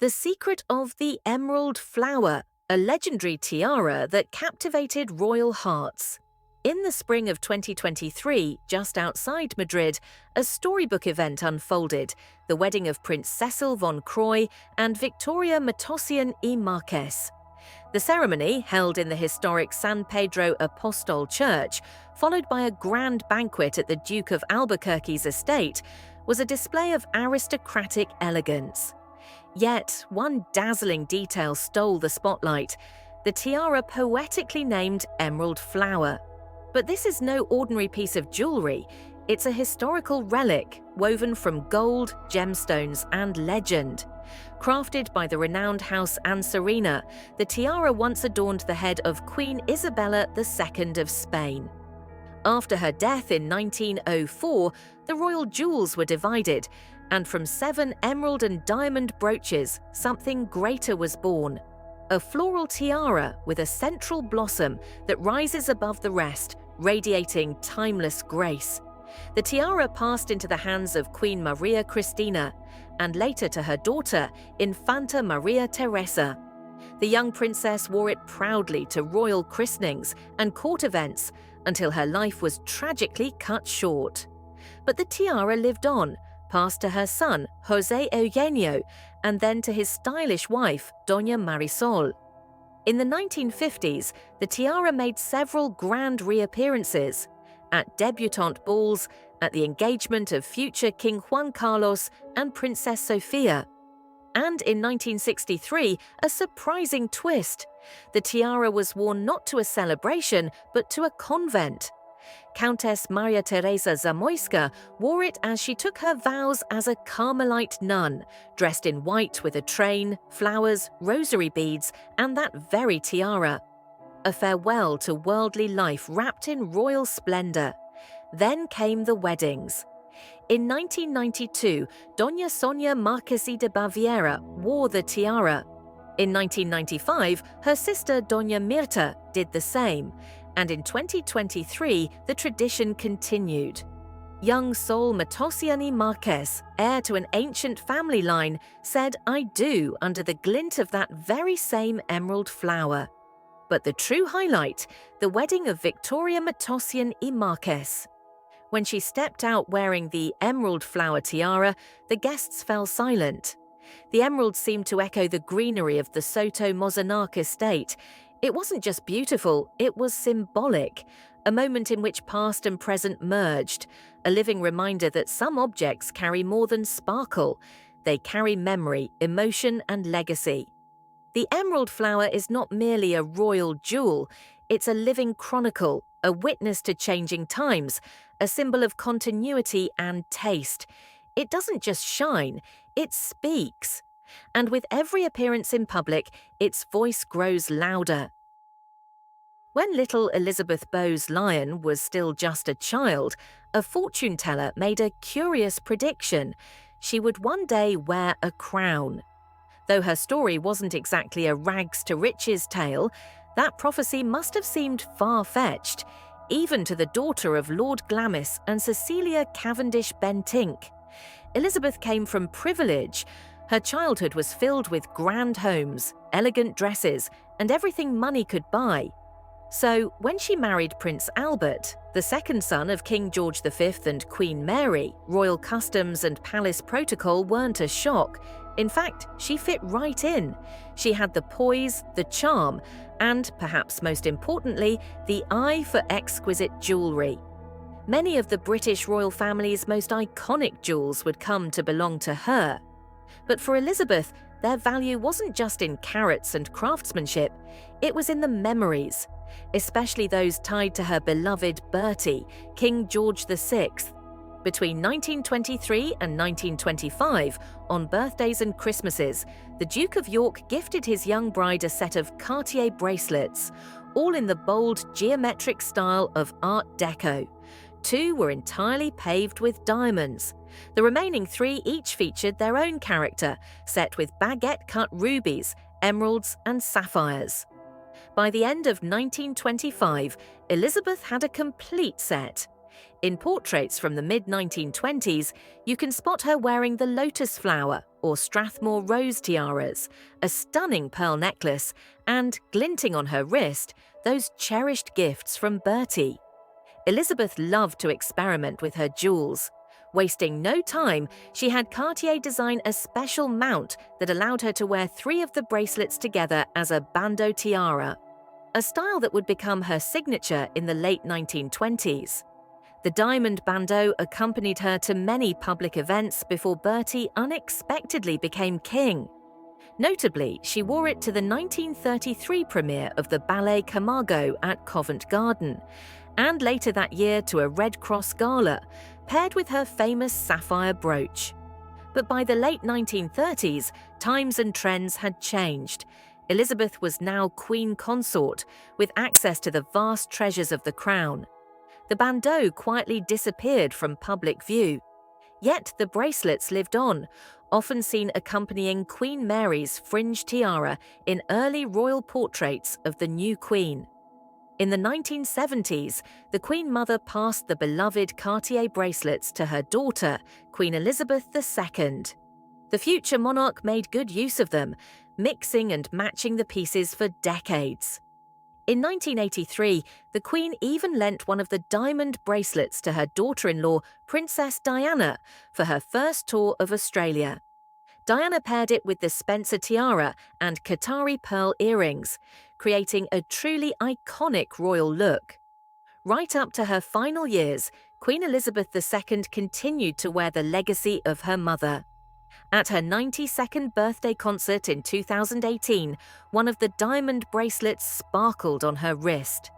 The secret of the emerald flower, a legendary tiara that captivated royal hearts. In the spring of 2023, just outside Madrid, a storybook event unfolded, the wedding of Prince Cecil von Croy and Victoria Matossian y Marquez. The ceremony, held in the historic San Pedro Apostol Church, followed by a grand banquet at the Duke of Albuquerque's estate, was a display of aristocratic elegance. Yet, one dazzling detail stole the spotlight: the tiara poetically named Emerald Flower. But this is no ordinary piece of jewelry. It's a historical relic woven from gold, gemstones, and legend. Crafted by the renowned House Anserina, the tiara once adorned the head of Queen Isabella II of Spain. After her death in 1904, the royal jewels were divided, and from 7 emerald and diamond brooches, something greater was born. A floral tiara with a central blossom that rises above the rest, radiating timeless grace. The tiara passed into the hands of Queen Maria Cristina, and later to her daughter, Infanta Maria Teresa. The young princess wore it proudly to royal christenings and court events until her life was tragically cut short. But the tiara lived on, passed to her son, José Eugenio, and then to his stylish wife, Doña Marisol. In the 1950s, the tiara made several grand reappearances: at debutante balls, at the engagement of future King Juan Carlos and Princess Sofia. And in 1963, a surprising twist: the tiara was worn not to a celebration, but to a convent. Countess Maria Teresa Zamoyska wore it as she took her vows as a Carmelite nun, dressed in white with a train, flowers, rosary beads, and that very tiara. A farewell to worldly life wrapped in royal splendor. Then came the weddings. In 1992, Doña Sonia Marquesi de Baviera wore the tiara. In 1995, her sister Doña Mirta did the same, and in 2023, the tradition continued. Young Sol Matossian y Marquez, heir to an ancient family line, said "I do" under the glint of that very same emerald flower. But the true highlight: the wedding of Victoria Matossian y Marquez. When she stepped out wearing the emerald flower tiara, the guests fell silent. The emerald seemed to echo the greenery of the Soto Mozanark estate. It wasn't just beautiful, it was symbolic, a moment in which past and present merged, a living reminder that some objects carry more than sparkle. They carry memory, emotion, and legacy. The emerald flower is not merely a royal jewel, it's a living chronicle, a witness to changing times, a symbol of continuity and taste. It doesn't just shine, it speaks. And with every appearance in public, its voice grows louder. When little Elizabeth Bowes Lyon was still just a child, a fortune teller made a curious prediction: she would one day wear a crown. Though her story wasn't exactly a rags-to-riches tale, that prophecy must have seemed far-fetched, even to the daughter of Lord Glamis and Cecilia Cavendish Bentinck. Elizabeth came from privilege. Her childhood was filled with grand homes, elegant dresses, and everything money could buy. So, when she married Prince Albert, the second son of King George V and Queen Mary, royal customs and palace protocol weren't a shock. In fact, she fit right in. She had the poise, the charm, and, perhaps most importantly, the eye for exquisite jewelry. Many of the British royal family's most iconic jewels would come to belong to her. But for Elizabeth, their value wasn't just in carats and craftsmanship, it was in the memories, especially those tied to her beloved Bertie, King George VI. Between 1923 and 1925, on birthdays and Christmases, the Duke of York gifted his young bride a set of Cartier bracelets, all in the bold, geometric style of Art Deco. 2 were entirely paved with diamonds. The remaining 3 each featured their own character, set with baguette-cut rubies, emeralds, and sapphires. By the end of 1925, Elizabeth had a complete set. In portraits from the mid-1920s, you can spot her wearing the lotus flower or Strathmore rose tiaras, a stunning pearl necklace, and, glinting on her wrist, those cherished gifts from Bertie. Elizabeth loved to experiment with her jewels. Wasting no time, she had Cartier design a special mount that allowed her to wear 3 of the bracelets together as a bandeau tiara, a style that would become her signature in the late 1920s. The diamond bandeau accompanied her to many public events before Bertie unexpectedly became king. Notably, she wore it to the 1933 premiere of the ballet Camargo at Covent Garden, and later that year to a Red Cross gala, paired with her famous sapphire brooch. But by the late 1930s, times and trends had changed. Elizabeth was now Queen Consort, with access to the vast treasures of the crown. The bandeau quietly disappeared from public view. Yet the bracelets lived on, often seen accompanying Queen Mary's fringe tiara in early royal portraits of the new queen. In the 1970s, the Queen Mother passed the beloved Cartier bracelets to her daughter, Queen Elizabeth II. The future monarch made good use of them, mixing and matching the pieces for decades. In 1983, the Queen even lent one of the diamond bracelets to her daughter-in-law, Princess Diana, for her first tour of Australia. Diana paired it with the Spencer tiara and Qatari pearl earrings, creating a truly iconic royal look. Right up to her final years, Queen Elizabeth II continued to wear the legacy of her mother. At her 92nd birthday concert in 2018, one of the diamond bracelets sparkled on her wrist.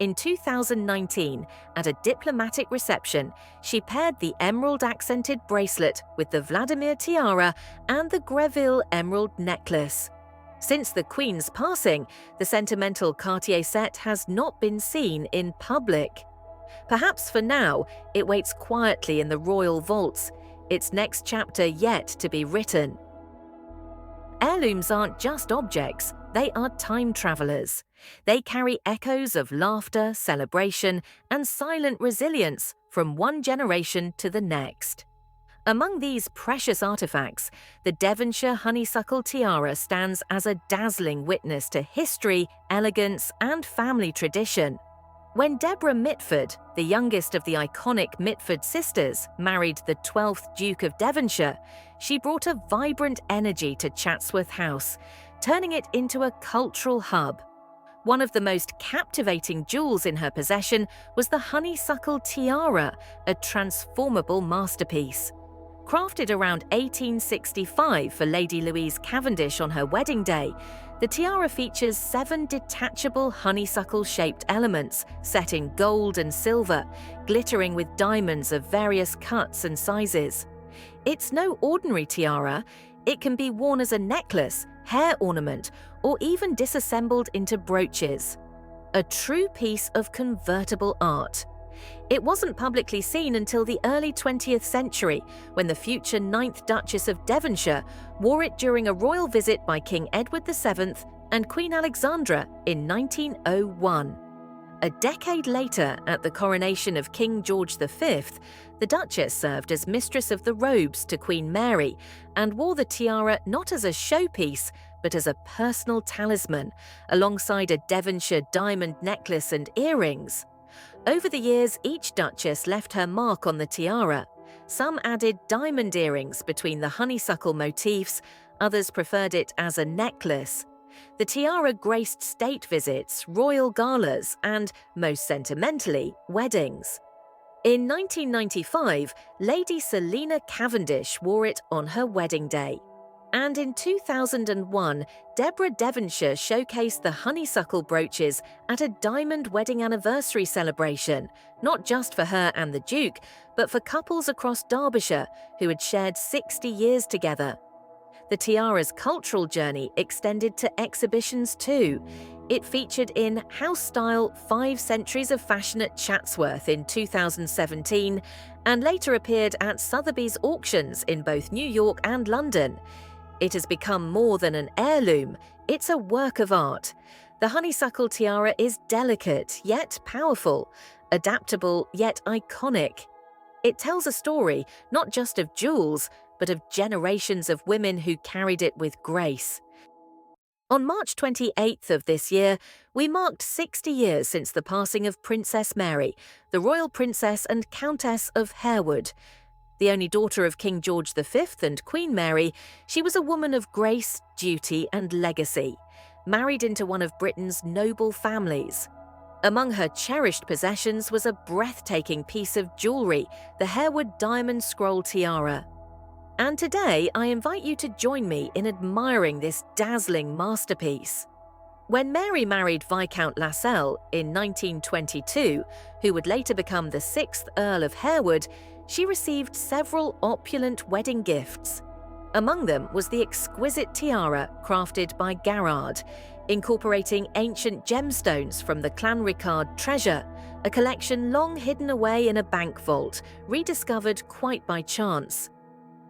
In 2019, at a diplomatic reception, she paired the emerald-accented bracelet with the Vladimir tiara and the Brevel emerald necklace. Since the Queen's passing, the sentimental Cartier set has not been seen in public. Perhaps for now, it waits quietly in the royal vaults, its next chapter yet to be written. Heirlooms aren't just objects, they are time travelers. They carry echoes of laughter, celebration, and silent resilience from one generation to the next. Among these precious artifacts, the Devonshire Honeysuckle Tiara stands as a dazzling witness to history, elegance, and family tradition. When Deborah Mitford, the youngest of the iconic Mitford sisters, married the 12th Duke of Devonshire, she brought a vibrant energy to Chatsworth House, turning it into a cultural hub. One of the most captivating jewels in her possession was the Honeysuckle Tiara, a transformable masterpiece. Crafted around 1865 for Lady Louise Cavendish on her wedding day, the tiara features 7 detachable honeysuckle-shaped elements set in gold and silver, glittering with diamonds of various cuts and sizes. It's no ordinary tiara. It can be worn as a necklace, hair ornament, or even disassembled into brooches. A true piece of convertible art. It wasn't publicly seen until the early 20th century, when the future 9th Duchess of Devonshire wore it during a royal visit by King Edward VII and Queen Alexandra in 1901. A decade later, at the coronation of King George V, the Duchess served as Mistress of the Robes to Queen Mary and wore the tiara not as a showpiece, but as a personal talisman, alongside a Devonshire diamond necklace and earrings. Over the years, each duchess left her mark on the tiara. Some added diamond earrings between the honeysuckle motifs, others preferred it as a necklace. The tiara graced state visits, royal galas, and, most sentimentally, weddings. In 1995, Lady Selina Cavendish wore it on her wedding day. And in 2001, Deborah Devonshire showcased the honeysuckle brooches at a diamond wedding anniversary celebration, not just for her and the Duke, but for couples across Derbyshire who had shared 60 years together. The tiara's cultural journey extended to exhibitions too. It featured in House Style 5 Centuries of Fashion at Chatsworth in 2017 and later appeared at Sotheby's auctions in both New York and London. It has become more than an heirloom, it's a work of art. The honeysuckle tiara is delicate yet powerful, adaptable yet iconic. It tells a story not just of jewels, but of generations of women who carried it with grace. On March 28th of this year, we marked 60 years since the passing of Princess Mary, the royal princess and Countess of Herwood. The only daughter of King George V and Queen Mary, she was a woman of grace, duty and legacy, married into one of Britain's noble families. Among her cherished possessions was a breathtaking piece of jewelry, the Herwood Diamond Scroll Tiara. And today, I invite you to join me in admiring this dazzling masterpiece. When Mary married Viscount Lascelles in 1922, who would later become the 6th Earl of Herwood, she received several opulent wedding gifts. Among them was the exquisite tiara crafted by Garrard, incorporating ancient gemstones from the Clanricarde treasure, a collection long hidden away in a bank vault, rediscovered quite by chance.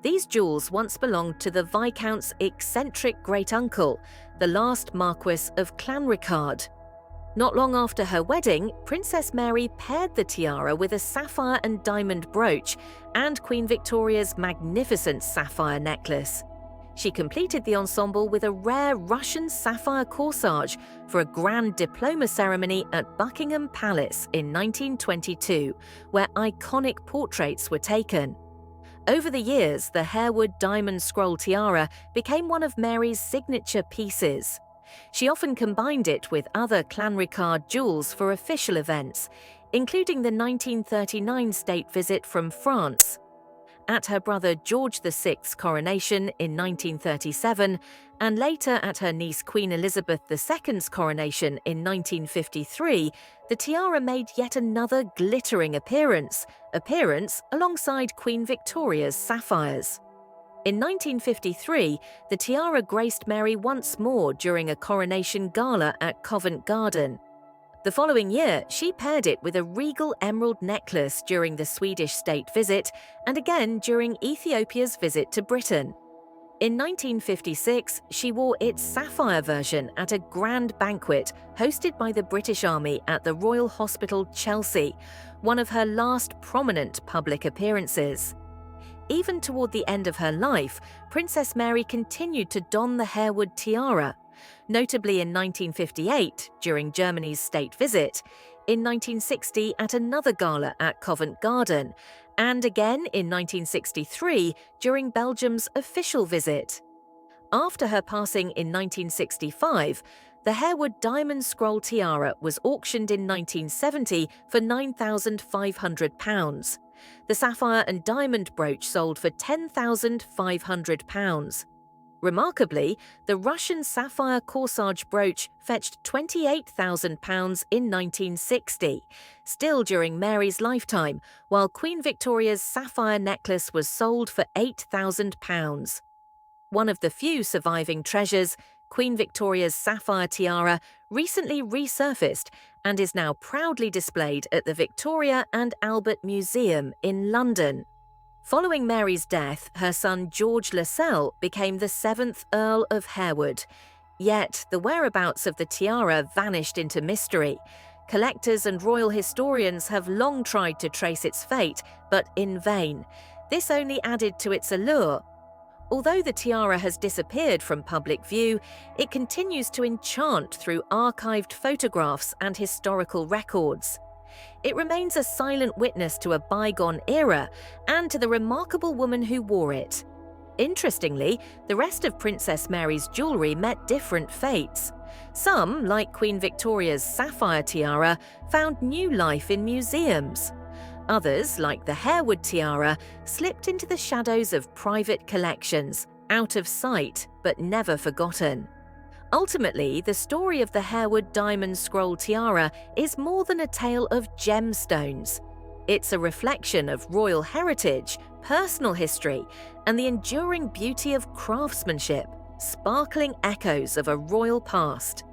These jewels once belonged to the Viscount's eccentric great-uncle, the last Marquis of Clanricarde. Not long after her wedding, Princess Mary paired the tiara with a sapphire and diamond brooch and Queen Victoria's magnificent sapphire necklace. She completed the ensemble with a rare Russian sapphire corsage for a grand diploma ceremony at Buckingham Palace in 1922, where iconic portraits were taken. Over the years, the Herwood Diamond Scroll Tiara became one of Mary's signature pieces. She often combined it with other Clanricarde jewels for official events, including the 1939 state visit from France. At her brother George VI's coronation in 1937, and later at her niece Queen Elizabeth II's coronation in 1953, the tiara made yet another glittering appearance alongside Queen Victoria's sapphires. In 1953, the tiara graced Mary once more during a coronation gala at Covent Garden. The following year, she paired it with a regal emerald necklace during the Swedish state visit and again during Ethiopia's visit to Britain. In 1956, she wore its sapphire version at a grand banquet hosted by the British Army at the Royal Hospital, Chelsea, one of her last prominent public appearances. Even toward the end of her life, Princess Mary continued to don the Herwood tiara, notably in 1958 during Germany's state visit, in 1960 at another gala at Covent Garden, and again in 1963 during Belgium's official visit. After her passing in 1965, the Herwood Diamond Scroll Tiara was auctioned in 1970 for £9,500. The sapphire and diamond brooch sold for £10,500. Remarkably, the Russian sapphire corsage brooch fetched £28,000 in 1960, still during Mary's lifetime, while Queen Victoria's sapphire necklace was sold for £8,000. One of the few surviving treasures, Queen Victoria's sapphire tiara, recently resurfaced and is now proudly displayed at the Victoria and Albert Museum in London. Following Mary's death, her son George Lascelles became the 7th Earl of Herwood. Yet, the whereabouts of the tiara vanished into mystery. Collectors and royal historians have long tried to trace its fate, but in vain. This only added to its allure. Although the tiara has disappeared from public view, it continues to enchant through archived photographs and historical records. It remains a silent witness to a bygone era and to the remarkable woman who wore it. Interestingly, the rest of Princess Mary's jewelry met different fates. Some, like Queen Victoria's sapphire tiara, found new life in museums. Others, like the Herwood tiara, slipped into the shadows of private collections, out of sight but never forgotten. Ultimately, the story of the Herwood Diamond Scroll Tiara is more than a tale of gemstones. It's a reflection of royal heritage, personal history, and the enduring beauty of craftsmanship, sparkling echoes of a royal past.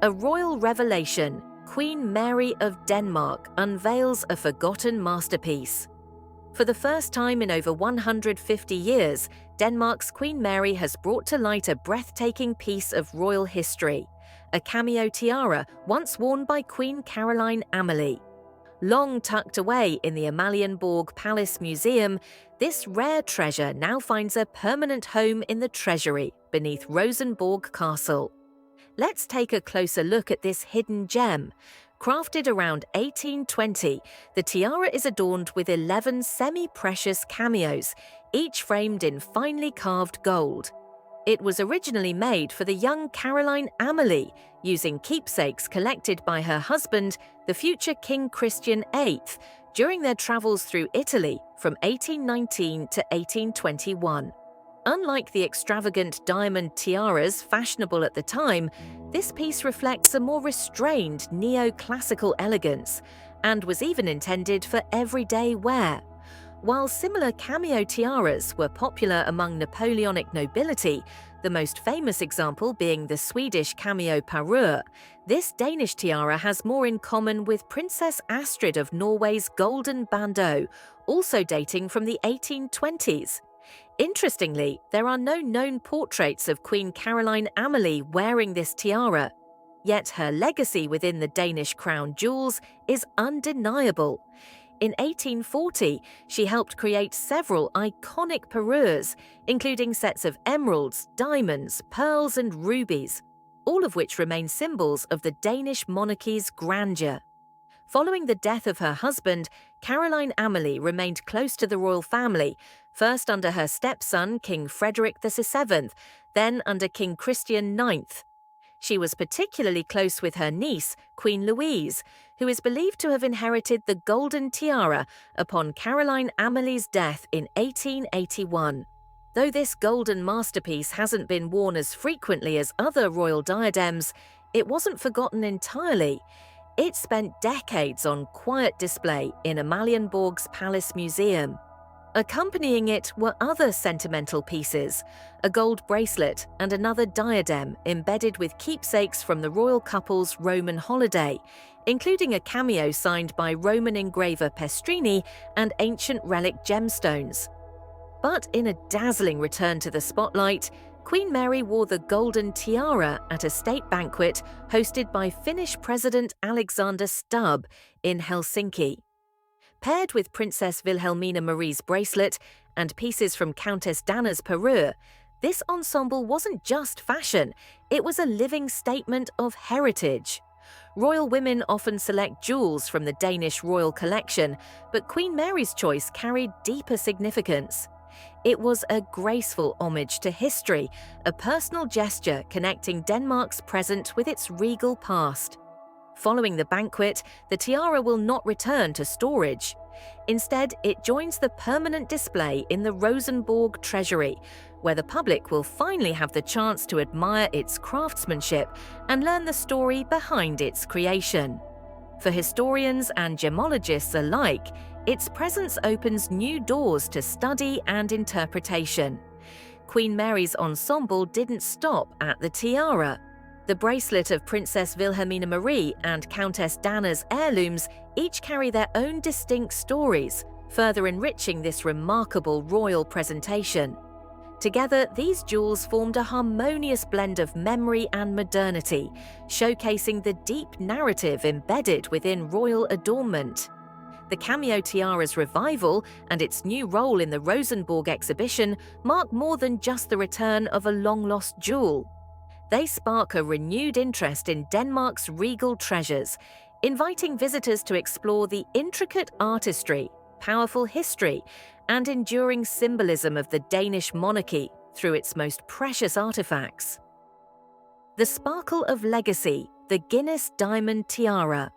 A royal revelation, Queen Mary of Denmark unveils a forgotten masterpiece. For the first time in over 150 years, Denmark's Queen Mary has brought to light a breathtaking piece of royal history, a cameo tiara once worn by Queen Caroline Amalie. Long tucked away in the Amalienborg Palace Museum, this rare treasure now finds a permanent home in the treasury beneath Rosenborg Castle. Let's take a closer look at this hidden gem. Crafted around 1820, the tiara is adorned with 11 semi-precious cameos, each framed in finely carved gold. It was originally made for the young Caroline Amalie, using keepsakes collected by her husband, the future King Christian VIII, during their travels through Italy from 1819 to 1821. Unlike the extravagant diamond tiaras fashionable at the time, this piece reflects a more restrained neoclassical elegance and was even intended for everyday wear. While similar cameo tiaras were popular among Napoleonic nobility, the most famous example being the Swedish cameo parure, this Danish tiara has more in common with Princess Astrid of Norway's golden bandeau, also dating from the 1820s. Interestingly, there are no known portraits of Queen Caroline Amalie wearing this tiara, yet her legacy within the Danish crown jewels is undeniable. In 1840, she helped create several iconic parures, including sets of emeralds, diamonds, pearls, and rubies, all of which remain symbols of the Danish monarchy's grandeur. Following the death of her husband, Caroline Amalie remained close to the royal family, first under her stepson, King Frederick VII, then under King Christian IX. She was particularly close with her niece, Queen Louise, who is believed to have inherited the golden tiara upon Caroline Amalie's death in 1881. Though this golden masterpiece hasn't been worn as frequently as other royal diadems, it wasn't forgotten entirely. It spent decades on quiet display in Amalienborg's Palace Museum. Accompanying it were other sentimental pieces, a gold bracelet and another diadem embedded with keepsakes from the royal couple's Roman holiday, including a cameo signed by Roman engraver Pestrini and ancient relic gemstones. But in a dazzling return to the spotlight, Queen Mary wore the golden tiara at a state banquet hosted by Finnish President Alexander Stubb in Helsinki. Paired with Princess Wilhelmina Marie's bracelet and pieces from Countess Dana's parure, this ensemble wasn't just fashion, it was a living statement of heritage. Royal women often select jewels from the Danish royal collection, but Queen Mary's choice carried deeper significance. It was a graceful homage to history, a personal gesture connecting Denmark's present with its regal past. Following the banquet, the tiara will not return to storage. Instead, it joins the permanent display in the Rosenborg Treasury, where the public will finally have the chance to admire its craftsmanship and learn the story behind its creation. For historians and gemologists alike, its presence opens new doors to study and interpretation. Queen Mary's ensemble didn't stop at the tiara. The bracelet of Princess Wilhelmina Marie and Countess Dana's heirlooms each carry their own distinct stories, further enriching this remarkable royal presentation. Together, these jewels formed a harmonious blend of memory and modernity, showcasing the deep narrative embedded within royal adornment. The cameo tiara's revival and its new role in the Rosenborg exhibition mark more than just the return of a long-lost jewel. They spark a renewed interest in Denmark's regal treasures, inviting visitors to explore the intricate artistry, powerful history, and enduring symbolism of the Danish monarchy through its most precious artifacts. The sparkle of legacy, the Guinness Diamond Tiara.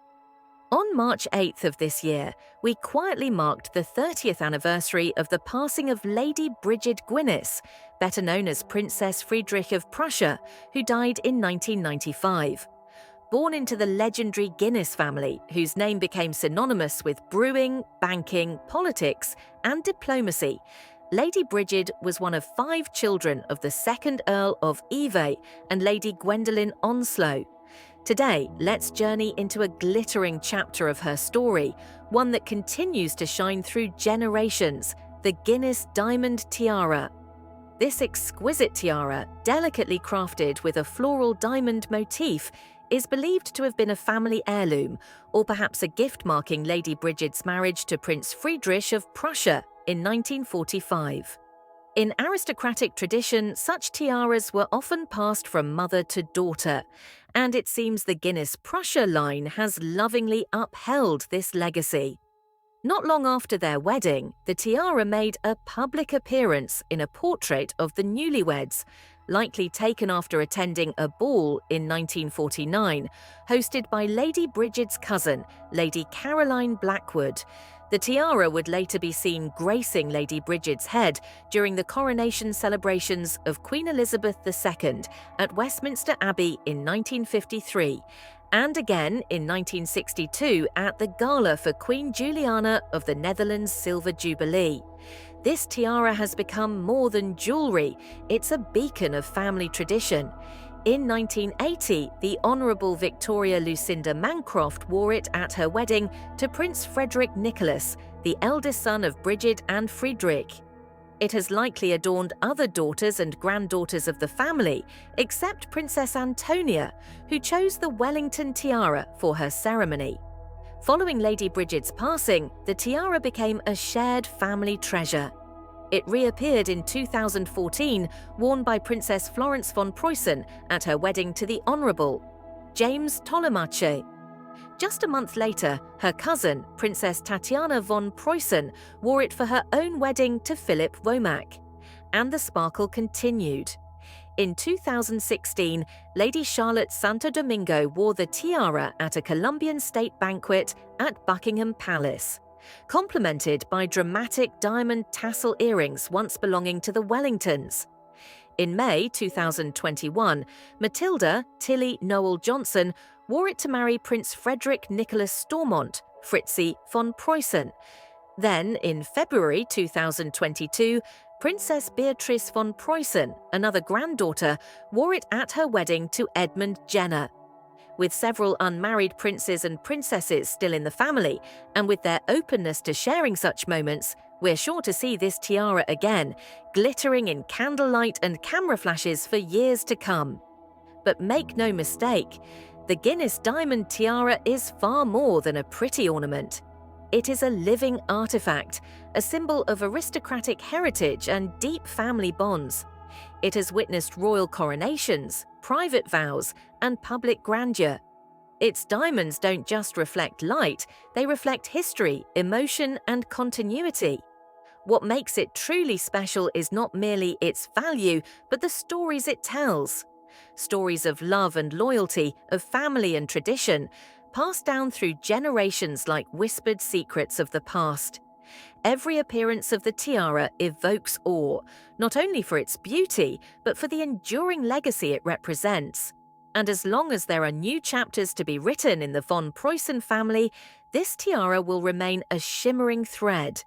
On March 8th of this year, we quietly marked the 30th anniversary of the passing of Lady Bridget Guinness, better known as Princess Friedrich of Prussia, who died in 1995. Born into the legendary Guinness family, whose name became synonymous with brewing, banking, politics, and diplomacy, Lady Bridget was one of 5 children of the 2nd Earl of Eve and Lady Gwendolen Onslow. Today, let's journey into a glittering chapter of her story, one that continues to shine through generations, the Guinness Diamond Tiara. This exquisite tiara, delicately crafted with a floral diamond motif, is believed to have been a family heirloom, or perhaps a gift marking Lady Bridget's marriage to Prince Friedrich of Prussia in 1945. In aristocratic tradition, such tiaras were often passed from mother to daughter, and it seems the Guinness Prussia line has lovingly upheld this legacy. Not long after their wedding, the tiara made a public appearance in a portrait of the newlyweds, likely taken after attending a ball in 1949, hosted by Lady Bridget's cousin, Lady Caroline Blackwood. The tiara would later be seen gracing Lady Bridget's head during the coronation celebrations of Queen Elizabeth II at Westminster Abbey in 1953, and again in 1962 at the gala for Queen Juliana of the Netherlands' Silver Jubilee. This tiara has become more than jewelry, it's a beacon of family tradition. In 1980, the Honourable Victoria Lucinda Mancroft wore it at her wedding to Prince Frederick Nicholas, the eldest son of Bridget and Friedrich. It has likely adorned other daughters and granddaughters of the family, except Princess Antonia, who chose the Wellington tiara for her ceremony. Following Lady Bridget's passing, the tiara became a shared family treasure. It reappeared in 2014, worn by Princess Florence von Preußen at her wedding to the Honourable James Tolemache. Just a month later, her cousin, Princess Tatiana von Preußen, wore it for her own wedding to Philip Womack. And the sparkle continued. In 2016, Lady Charlotte Santo Domingo wore the tiara at a Colombian state banquet at Buckingham Palace, complemented by dramatic diamond tassel earrings once belonging to the Wellingtons. In May 2021, Matilda Tilly Noel Johnson wore it to marry Prince Frederick Nicholas Stormont, Fritzi von Preußen. Then, in February 2022, Princess Beatrice von Preußen, another granddaughter, wore it at her wedding to Edmund Jenner. With several unmarried princes and princesses still in the family, and with their openness to sharing such moments, we're sure to see this tiara again, glittering in candlelight and camera flashes for years to come. But make no mistake, the Guinness Diamond Tiara is far more than a pretty ornament. It is a living artifact, a symbol of aristocratic heritage and deep family bonds. It has witnessed royal coronations, private vows, and public grandeur. Its diamonds don't just reflect light, they reflect history, emotion, and continuity. What makes it truly special is not merely its value, but the stories it tells. Stories of love and loyalty, of family and tradition, passed down through generations like whispered secrets of the past. Every appearance of the tiara evokes awe, not only for its beauty, but for the enduring legacy it represents. And as long as there are new chapters to be written in the von Preußen family, this tiara will remain a shimmering thread,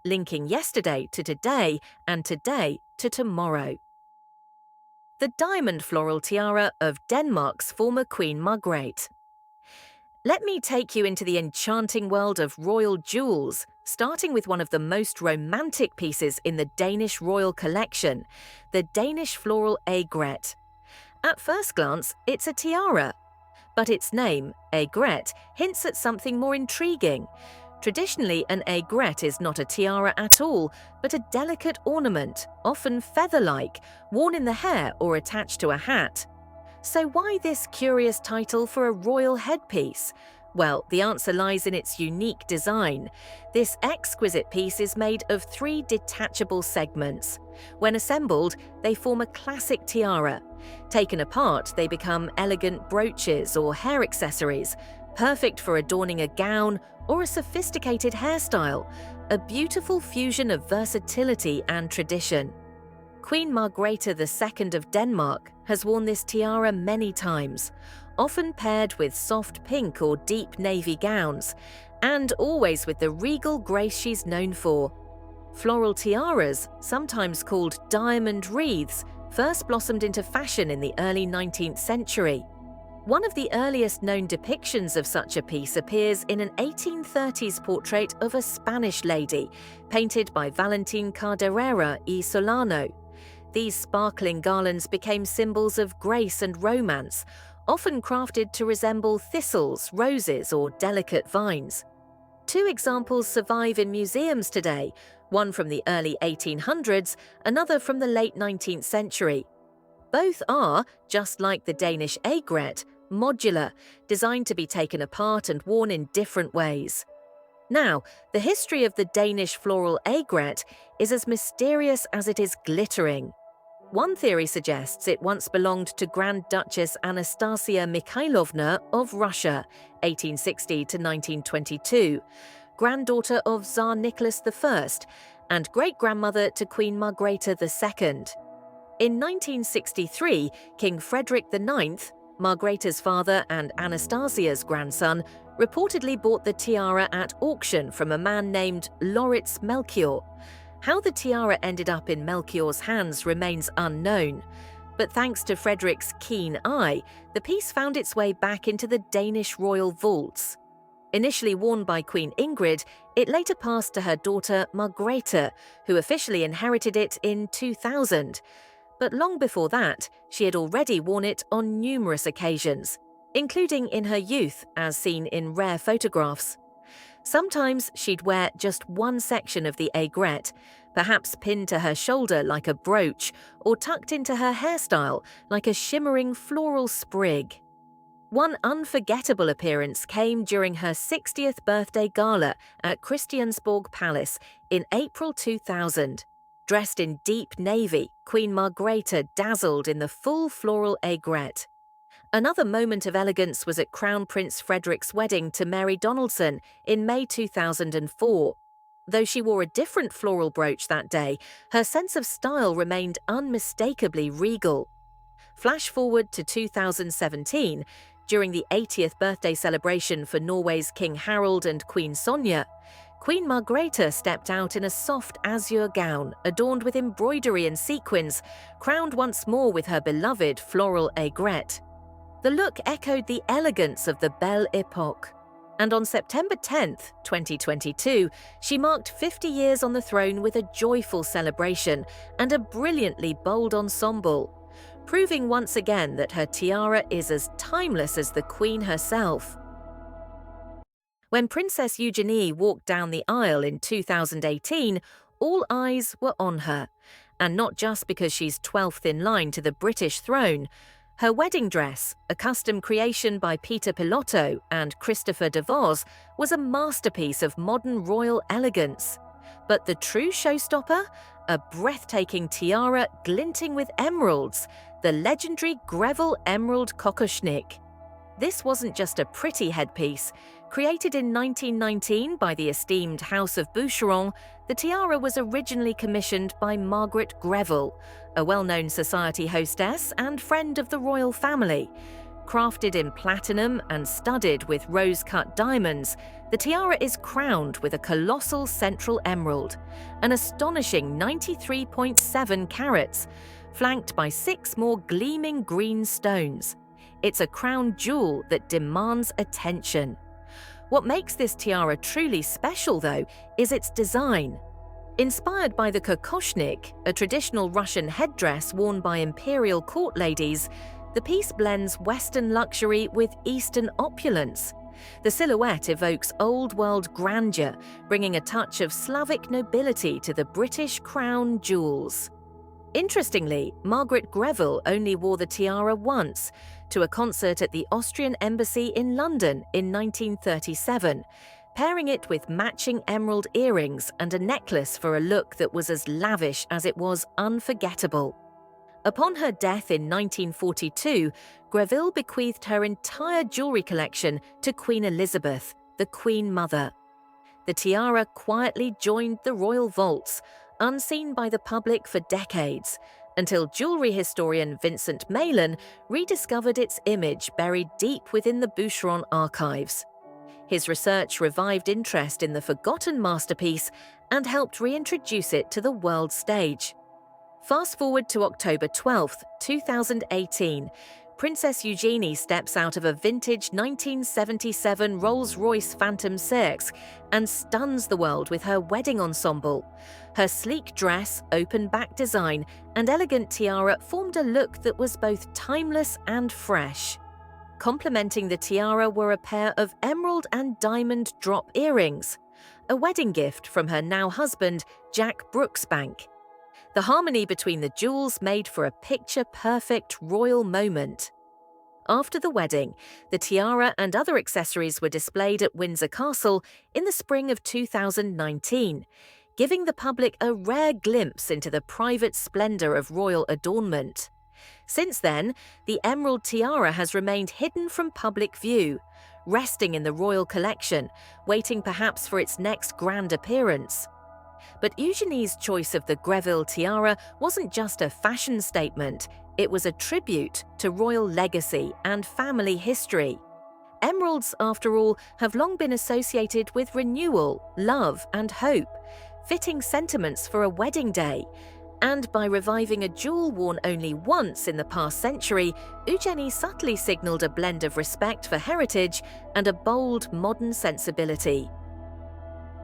linking yesterday to today and today to tomorrow. The diamond floral tiara of Denmark's former Queen Margrethe. Let me take you into the enchanting world of royal jewels, starting with one of the most romantic pieces in the Danish royal collection, the Danish floral Agret. At first glance, it's a tiara, but its name, Agret, hints at something more intriguing. Traditionally, an aigrette is not a tiara at all, but a delicate ornament, often feather-like, worn in the hair or attached to a hat. So why this curious title for a royal headpiece? Well, the answer lies in its unique design. This exquisite piece is made of 3 detachable segments. When assembled, they form a classic tiara. Taken apart, they become elegant brooches or hair accessories, perfect for adorning a gown or a sophisticated hairstyle, a beautiful fusion of versatility and tradition. Queen Margrethe II of Denmark has worn this tiara many times, often paired with soft pink or deep navy gowns, and always with the regal grace she's known for. Floral tiaras, sometimes called diamond wreaths, first blossomed into fashion in the early 19th century. One of the earliest known depictions of such a piece appears in an 1830s portrait of a Spanish lady, painted by Valentin Carderera y Solano. These sparkling garlands became symbols of grace and romance, often crafted to resemble thistles, roses, or delicate vines. Two examples survive in museums today, one from the early 1800s, another from the late 19th century. Both are, just like the Danish Agret, modular, designed to be taken apart and worn in different ways. Now, the history of the Danish floral Agret is as mysterious as it is glittering. One theory suggests it once belonged to Grand Duchess Anastasia Mikhailovna of Russia, 1860 to 1922, granddaughter of Tsar Nicholas I, and great-grandmother to Queen Margrethe II. In 1963, King Frederick IX, Margrethe's father and Anastasia's grandson, reportedly bought the tiara at auction from a man named Lauritz Melchior. How the tiara ended up in Melchior's hands remains unknown, but thanks to Frederick's keen eye, the piece found its way back into the Danish royal vaults. Initially worn by Queen Ingrid, it later passed to her daughter Margrethe, who officially inherited it in 2000. But long before that, she had already worn it on numerous occasions, including in her youth, as seen in rare photographs. Sometimes she'd wear just one section of the aigrette, perhaps pinned to her shoulder like a brooch, or tucked into her hairstyle like a shimmering floral sprig. One unforgettable appearance came during her 60th birthday gala at Christiansborg Palace in April 2000. Dressed in deep navy, Queen Margrethe dazzled in the full floral aigrette. Another moment of elegance was at Crown Prince Frederick's wedding to Mary Donaldson in May 2004. Though she wore a different floral brooch that day, her sense of style remained unmistakably regal. Flash forward to 2017, during the 80th birthday celebration for Norway's King Harald and Queen Sonja, Queen Margrethe stepped out in a soft azure gown adorned with embroidery and sequins, crowned once more with her beloved floral aigrette. The look echoed the elegance of the Belle Epoque. And on September 10, 2022, she marked 50 years on the throne with a joyful celebration and a brilliantly bold ensemble, proving once again that her tiara is as timeless as the Queen herself. When Princess Eugenie walked down the aisle in 2018, all eyes were on her. And not just because she's 12th in line to the British throne. Her wedding dress, a custom creation by Peter Pilotto and Christopher DeVos, was a masterpiece of modern royal elegance. But the true showstopper? A breathtaking tiara glinting with emeralds, the legendary Brevel Emerald Cockushnik. This wasn't just a pretty headpiece. Created in 1919 by the esteemed House of Boucheron, the tiara was originally commissioned by Margaret Brevel, a well-known society hostess and friend of the royal family. Crafted in platinum and studded with rose-cut diamonds, the tiara is crowned with a colossal central emerald, an astonishing 93.7 carats, flanked by 6 more gleaming green stones. It's a crown jewel that demands attention. What makes this tiara truly special, though, is its design. Inspired by the Cockushnik, a traditional Russian headdress worn by imperial court ladies, the piece blends Western luxury with Eastern opulence. The silhouette evokes old-world grandeur, bringing a touch of Slavic nobility to the British crown jewels. Interestingly, Margaret Brevel only wore the tiara once, to a concert at the Austrian Embassy in London in 1937, pairing it with matching emerald earrings and a necklace for a look that was as lavish as it was unforgettable. Upon her death in 1942, Brevel bequeathed her entire jewelry collection to Queen Elizabeth, the Queen Mother. The tiara quietly joined the royal vaults, unseen by the public for decades, until jewelry historian Vincent Malin rediscovered its image buried deep within the Boucheron archives. His research revived interest in the forgotten masterpiece and helped reintroduce it to the world stage. Fast forward to October 12, 2018, Princess Eugenie steps out of a vintage 1977 Rolls-Royce Phantom Cirque and stuns the world with her wedding ensemble. Her sleek dress, open back design, and elegant tiara formed a look that was both timeless and fresh. Complementing the tiara were a pair of emerald and diamond drop earrings, a wedding gift from her now husband, Jack Brooksbank. The harmony between the jewels made for a picture-perfect royal moment. After the wedding, the tiara and other accessories were displayed at Windsor Castle in the spring of 2019, giving the public a rare glimpse into the private splendor of royal adornment. Since then, the emerald tiara has remained hidden from public view, resting in the royal collection, waiting perhaps for its next grand appearance. But Eugenie's choice of the Brevel tiara wasn't just a fashion statement, it was a tribute to royal legacy and family history. Emeralds, after all, have long been associated with renewal, love, and hope, fitting sentiments for a wedding day. And by reviving a jewel worn only once in the past century, Eugenie subtly signaled a blend of respect for heritage and a bold, modern sensibility.